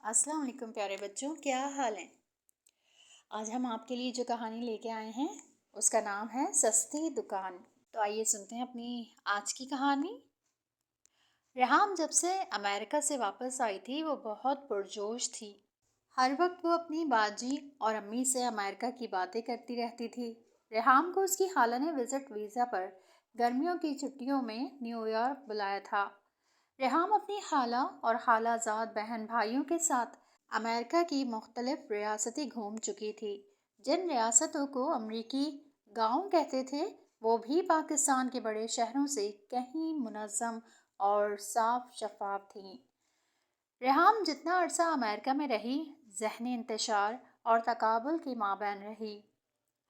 السلام علیکم پیارے بچوں، کیا حال ہے؟ آج ہم آپ کے لیے جو کہانی لے کے آئے ہیں اس کا نام ہے سستی دکان۔ تو آئیے سنتے ہیں اپنی آج کی کہانی۔ ریحام جب سے امریکہ سے واپس آئی تھی وہ بہت پرجوش تھی۔ ہر وقت وہ اپنی باجی اور امی سے امریکہ کی باتیں کرتی رہتی تھی۔ ریحام کو اس کی خالہ نے وزٹ ویزا پر گرمیوں کی چھٹیوں میں نیو یارک بلایا تھا۔ ریحام اپنی خالہ اور خالہ زاد بہن بھائیوں کے ساتھ امریکہ کی مختلف ریاستیں گھوم چکی تھی۔ جن ریاستوں کو امریکی گاؤں کہتے تھے وہ بھی پاکستان کے بڑے شہروں سے کہیں منظم اور صاف شفاف تھیں۔ ریحام جتنا عرصہ امریکہ میں رہی، ذہنی انتشار اور تقابل کے مابین رہی۔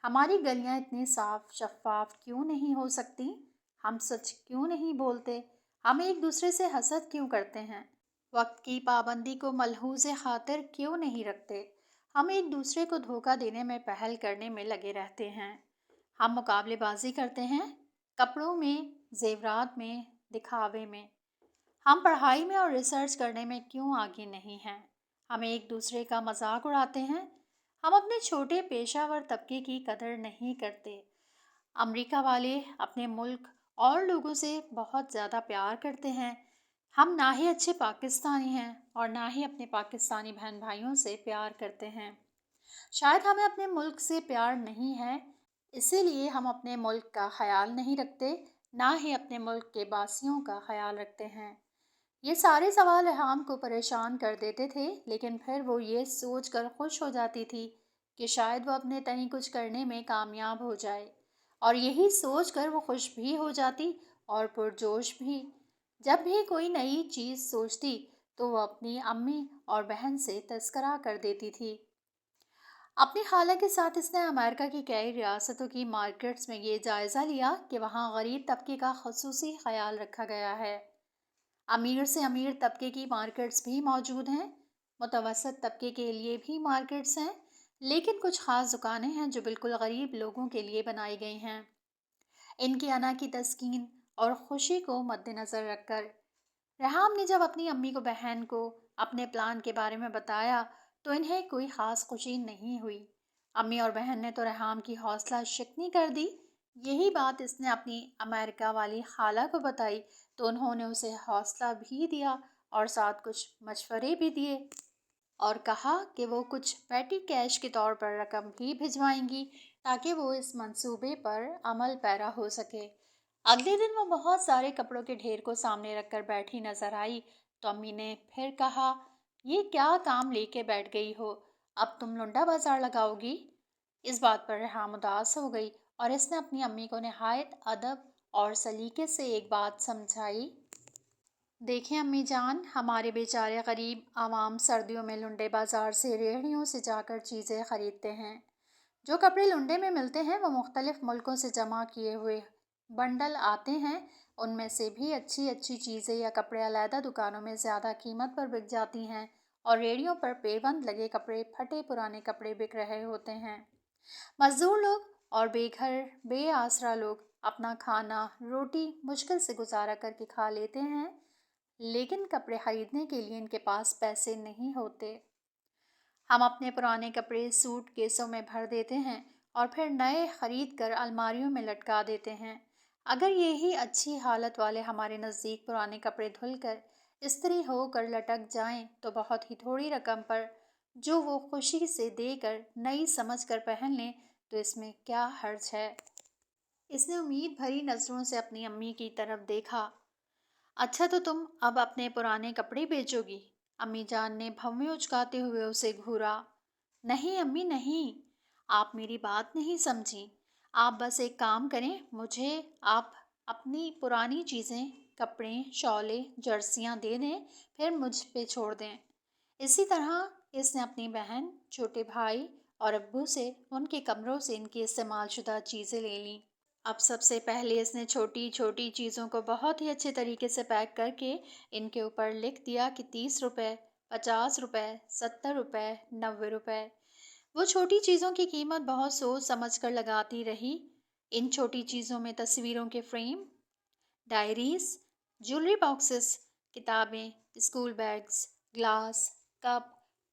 ہماری گلیاں اتنی صاف شفاف کیوں نہیں ہو سکتی؟ ہم سچ کیوں نہیں بولتے؟ ہم ایک دوسرے سے حسد کیوں کرتے ہیں؟ وقت کی پابندی کو ملحوظ خاطر کیوں نہیں رکھتے؟ ہم ایک دوسرے کو دھوکہ دینے میں، پہل کرنے میں لگے رہتے ہیں۔ ہم مقابلے بازی کرتے ہیں، کپڑوں میں، زیورات میں، دکھاوے میں۔ ہم پڑھائی میں اور ریسرچ کرنے میں کیوں آگے نہیں ہیں؟ ہم ایک دوسرے کا مذاق اڑاتے ہیں۔ ہم اپنے چھوٹے پیشہ ور طبقے کی قدر نہیں کرتے۔ امریکہ والے اپنے ملک اور لوگوں سے بہت زیادہ پیار کرتے ہیں۔ ہم نہ ہی اچھے پاکستانی ہیں اور نہ ہی اپنے پاکستانی بہن بھائیوں سے پیار کرتے ہیں۔ شاید ہمیں اپنے ملک سے پیار نہیں ہے، اسی لیے ہم اپنے ملک کا خیال نہیں رکھتے، نہ ہی اپنے ملک کے باسیوں کا خیال رکھتے ہیں۔ یہ سارے سوال ریحام کو پریشان کر دیتے تھے، لیکن پھر وہ یہ سوچ کر خوش ہو جاتی تھی کہ شاید وہ اپنے تئیں کچھ کرنے میں کامیاب ہو جائے، اور یہی سوچ کر وہ خوش بھی ہو جاتی اور پرجوش بھی۔ جب بھی کوئی نئی چیز سوچتی تو وہ اپنی امی اور بہن سے تذکرہ کر دیتی تھی۔ اپنی خالہ کے ساتھ اس نے امریکہ کی کئی ریاستوں کی مارکیٹس میں یہ جائزہ لیا کہ وہاں غریب طبقے کا خصوصی خیال رکھا گیا ہے۔ امیر سے امیر طبقے کی مارکیٹس بھی موجود ہیں، متوسط طبقے کے لیے بھی مارکیٹس ہیں، لیکن کچھ خاص دکانیں ہیں جو بالکل غریب لوگوں کے لیے بنائی گئی ہیں۔ ان کی انا کی تسکین اور خوشی کو مد نظر رکھ کر ریحام نے جب اپنی امی کو بہن کو اپنے پلان کے بارے میں بتایا تو انہیں کوئی خاص خوشی نہیں ہوئی۔ امی اور بہن نے تو ریحام کی حوصلہ شکنی کر دی۔ یہی بات اس نے اپنی امریکہ والی خالہ کو بتائی تو انہوں نے اسے حوصلہ بھی دیا اور ساتھ کچھ مشورے بھی دیے، اور کہا کہ وہ کچھ پیٹی کیش کے طور پر رقم بھی بھجوائیں گی تاکہ وہ اس منصوبے پر عمل پیرا ہو سکے۔ اگلے دن وہ بہت سارے کپڑوں کے ڈھیر کو سامنے رکھ کر بیٹھی نظر آئی تو امی نے پھر کہا، یہ کیا کام لے کے بیٹھ گئی ہو؟ اب تم لنڈا بازار لگاؤ گی؟ اس بات پر ریحام اداس ہو گئی اور اس نے اپنی امی کو نہایت ادب اور سلیقے سے ایک بات سمجھائی۔ دیکھیں امی جان، ہمارے بیچارے غریب عوام سردیوں میں لنڈے بازار سے ریڑھیوں سے جا کر چیزیں خریدتے ہیں۔ جو کپڑے لنڈے میں ملتے ہیں وہ مختلف ملکوں سے جمع کیے ہوئے بنڈل آتے ہیں، ان میں سے بھی اچھی اچھی چیزیں یا کپڑے علیحدہ دکانوں میں زیادہ قیمت پر بک جاتی ہیں، اور ریڑھیوں پر پیوند لگے کپڑے پھٹے پرانے کپڑے بک رہے ہوتے ہیں۔ مزدور لوگ اور بے گھر بے آسرا لوگ اپنا کھانا روٹی مشکل سے گزارا کر کے کھا لیتے ہیں، لیکن کپڑے خریدنے کے لیے ان کے پاس پیسے نہیں ہوتے۔ ہم اپنے پرانے کپڑے سوٹ کیسوں میں بھر دیتے ہیں اور پھر نئے خرید کر الماریوں میں لٹکا دیتے ہیں۔ اگر یہی اچھی حالت والے ہمارے نزدیک پرانے کپڑے دھل کر استری ہو کر لٹک جائیں تو بہت ہی تھوڑی رقم پر جو وہ خوشی سے دے کر نئی سمجھ کر پہن لیں تو اس میں کیا حرج ہے؟ اس نے امید بھری نظروں سے اپنی امی کی طرف دیکھا۔ اچھا تو تم اب اپنے پرانے کپڑے بیچو گی؟ امی جان نے بھویں اچکاتے ہوئے اسے گھورا۔ نہیں امی نہیں، آپ میری بات نہیں سمجھی۔ آپ بس ایک کام کریں، مجھے آپ اپنی پرانی چیزیں، کپڑے، شالیں، جرسیاں دے دیں، پھر مجھ پہ چھوڑ دیں۔ اسی طرح اس نے اپنی بہن، چھوٹے بھائی اور ابو سے ان کے کمروں سے ان کی استعمال شدہ چیزیں لے لیں۔ اب سب سے پہلے اس نے چھوٹی چھوٹی چیزوں کو بہت ہی اچھے طریقے سے پیک کر کے ان کے اوپر لکھ دیا کہ 30 روپے، 50 روپے، 70 روپے، 90 روپے۔ وہ چھوٹی چیزوں کی قیمت بہت سوچ سمجھ کر لگاتی رہی۔ ان چھوٹی چیزوں میں تصویروں کے فریم، ڈائریز، جویلری باکسز، کتابیں، اسکول بیگز، گلاس، کپ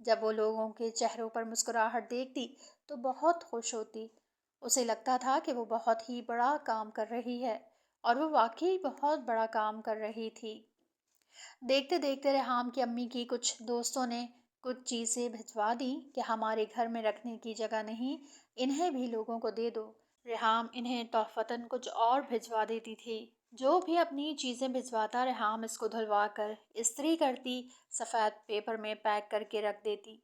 جب وہ لوگوں کے چہروں پر مسکراہٹ دیکھتی تو بہت خوش ہوتی۔ اسے لگتا تھا کہ وہ بہت ہی بڑا کام کر رہی ہے، اور وہ واقعی بہت بڑا کام کر رہی تھی۔ دیکھتے دیکھتے ریحام کی امی کی کچھ دوستوں نے کچھ چیزیں بھجوا دی کہ ہمارے گھر میں رکھنے کی جگہ نہیں، انہیں بھی لوگوں کو دے دو۔ ریحام انہیں تحفتاً کچھ اور بھجوا دیتی تھی۔ جو بھی اپنی چیزیں بھجواتا ریحام اس کو دھلوا کر استری کرتی، سفید پیپر میں پیک کر کے رکھ دیتی۔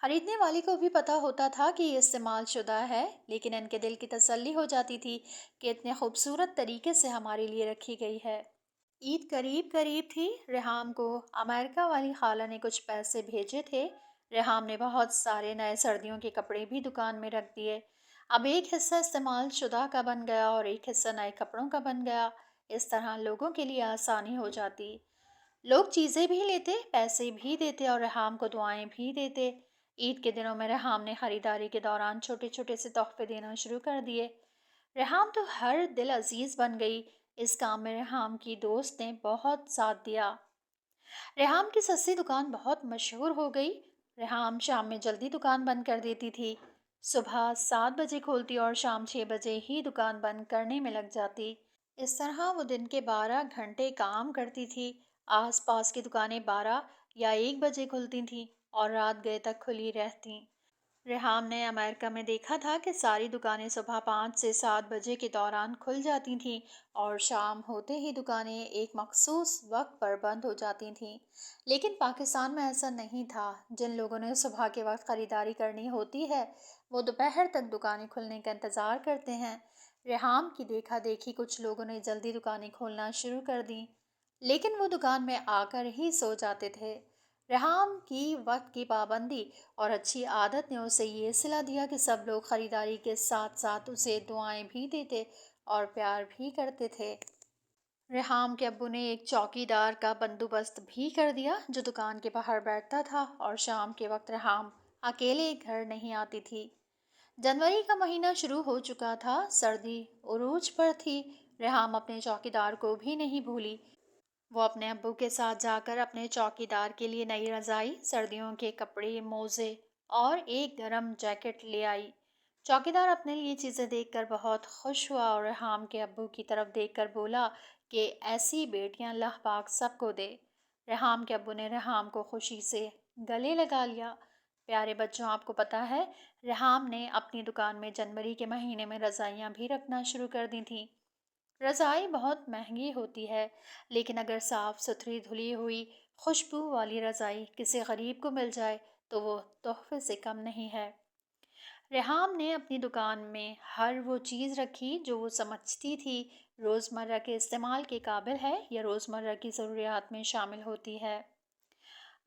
خریدنے والی کو بھی پتہ ہوتا تھا کہ یہ استعمال شدہ ہے، لیکن ان کے دل کی تسلی ہو جاتی تھی کہ اتنے خوبصورت طریقے سے ہمارے لیے رکھی گئی ہے۔ عید قریب قریب تھی۔ ریحام کو امریکہ والی خالہ نے کچھ پیسے بھیجے تھے۔ ریحام نے بہت سارے نئے سردیوں کے کپڑے بھی دکان میں رکھ دیے۔ اب ایک حصہ استعمال شدہ کا بن گیا اور ایک حصہ نئے کپڑوں کا بن گیا۔ اس طرح لوگوں کے لیے آسانی ہو جاتی۔ لوگ چیزیں بھی لیتے، پیسے بھی دیتے اور ریحام کو دعائیں بھی دیتے۔ عید کے دنوں میں ریحام نے خریداری کے دوران چھوٹے چھوٹے سے تحفے دینا شروع کر دیے۔ ریحام تو ہر دل عزیز بن گئی۔ اس کام میں ریحام کی دوست نے بہت ساتھ دیا۔ ریحام کی سستی دکان بہت مشہور ہو گئی۔ ریحام شام میں جلدی دکان بند کر دیتی تھی۔ صبح 7 بجے کھولتی اور شام 6 بجے ہی دکان بند کرنے میں لگ جاتی۔ اس طرح وہ دن کے 12 گھنٹے کام کرتی تھی۔ آس پاس کی دکانیں 12 یا 1 بجے کھلتی تھیں اور رات گئے تک کھلی رہتیں۔ ریحام نے امریکہ میں دیکھا تھا کہ ساری دکانیں صبح 5 سے 7 بجے کے دوران کھل جاتی تھیں اور شام ہوتے ہی دکانیں ایک مخصوص وقت پر بند ہو جاتی تھیں۔ لیکن پاکستان میں ایسا نہیں تھا۔ جن لوگوں نے صبح کے وقت خریداری کرنی ہوتی ہے وہ دوپہر تک دکانیں کھلنے کا انتظار کرتے ہیں۔ ریحام کی دیکھا دیکھی کچھ لوگوں نے جلدی دکانیں کھولنا شروع کر دیں، لیکن وہ دکان میں آ کر ہی سو جاتے تھے۔ ریحام کی وقت کی پابندی اور اچھی عادت نے اسے یہ صلہ دیا کہ سب لوگ خریداری کے ساتھ ساتھ اسے دعائیں بھی دیتے اور پیار بھی کرتے تھے۔ ریحام کے ابو نے ایک چوکی دار کا بندوبست بھی کر دیا جو دکان کے باہر بیٹھتا تھا، اور شام کے وقت ریحام اکیلے گھر نہیں آتی تھی۔ جنوری کا مہینہ شروع ہو چکا تھا، سردی عروج پر تھی۔ ریحام اپنے چوکی دار کو بھی نہیں بھولی۔ وہ اپنے ابو کے ساتھ جا کر اپنے چوکی دار کے لیے نئی رضائی، سردیوں کے کپڑے، موزے اور ایک گرم جیکٹ لے آئی۔ چوکی دار اپنے لیے چیزیں دیکھ کر بہت خوش ہوا اور ریحام کے ابو کی طرف دیکھ کر بولا کہ ایسی بیٹیاں اللہ پاک سب کو دے۔ ریحام کے ابو نے ریحام کو خوشی سے گلے لگا لیا۔ پیارے بچوں، آپ کو پتہ ہے ریحام نے اپنی دکان میں جنوری کے مہینے میں رضائیاں بھی رکھنا شروع کر دی تھیں۔ رضائی بہت مہنگی ہوتی ہے، لیکن اگر صاف ستھری دھلی ہوئی خوشبو والی رضائی کسی غریب کو مل جائے تو وہ تحفے سے کم نہیں ہے۔ ریحام نے اپنی دکان میں ہر وہ چیز رکھی جو وہ سمجھتی تھی روزمرہ کے استعمال کے قابل ہے یا روزمرہ کی ضروریات میں شامل ہوتی ہے۔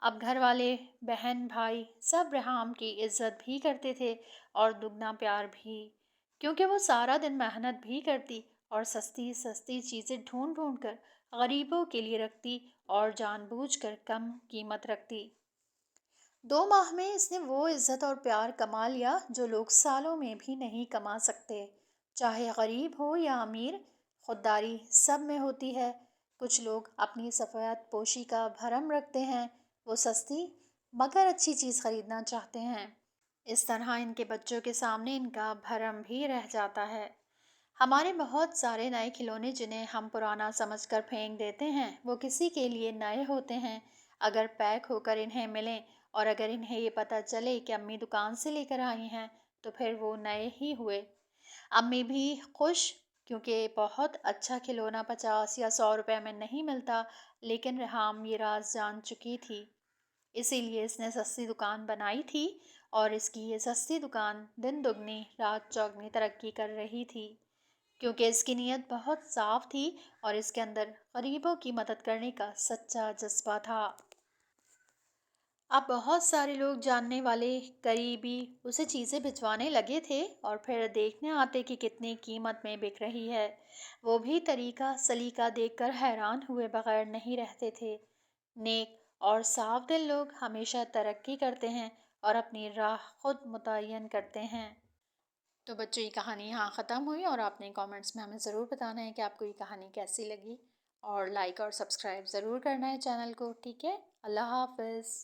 اب گھر والے، بہن بھائی سب ریحام کی عزت بھی کرتے تھے اور دگنا پیار بھی، کیونکہ وہ سارا دن محنت بھی کرتی اور سستی سستی چیزیں ڈھونڈ ڈھونڈ کر غریبوں کے لیے رکھتی اور جان بوجھ کر کم قیمت رکھتی۔ 2 ماہ میں اس نے وہ عزت اور پیار کما لیا جو لوگ سالوں میں بھی نہیں کما سکتے۔ چاہے غریب ہو یا امیر، خودداری سب میں ہوتی ہے۔ کچھ لوگ اپنی سفید پوشی کا بھرم رکھتے ہیں، وہ سستی مگر اچھی چیز خریدنا چاہتے ہیں۔ اس طرح ان کے بچوں کے سامنے ان کا بھرم بھی رہ جاتا ہے۔ ہمارے بہت سارے نئے کھلونے جنہیں ہم پرانا سمجھ کر پھینک دیتے ہیں وہ کسی کے لیے نئے ہوتے ہیں اگر پیک ہو کر انہیں ملیں، اور اگر انہیں یہ پتہ چلے کہ امی دکان سے لے کر آئی ہیں تو پھر وہ نئے ہی ہوئے۔ امی بھی خوش، کیونکہ بہت اچھا کھلونا 50 یا 100 روپے میں نہیں ملتا، لیکن ریحام یہ راز جان چکی تھی، اسی لیے اس نے سستی دکان بنائی تھی، اور اس کی یہ سستی دکان دن دگنی رات چوگنی ترقی کر رہی تھی، کیونکہ اس کی نیت بہت صاف تھی اور اس کے اندر غریبوں کی مدد کرنے کا سچا جذبہ تھا۔ اب بہت سارے لوگ جاننے والے، قریبی اسے چیزیں بھجوانے لگے تھے اور پھر دیکھنے آتے کہ کتنی قیمت میں بک رہی ہے۔ وہ بھی طریقہ سلیقہ دیکھ کر حیران ہوئے بغیر نہیں رہتے تھے۔ نیک اور صاف دل لوگ ہمیشہ ترقی کرتے ہیں اور اپنی راہ خود متعین کرتے ہیں۔ تو بچوں، یہ کہانی یہاں ختم ہوئی، اور آپ نے کامنٹس میں ہمیں ضرور بتانا ہے کہ آپ کو یہ کہانی کیسی لگی، اور لائک اور سبسکرائب ضرور کرنا ہے چینل کو، ٹھیک ہے؟ اللہ حافظ۔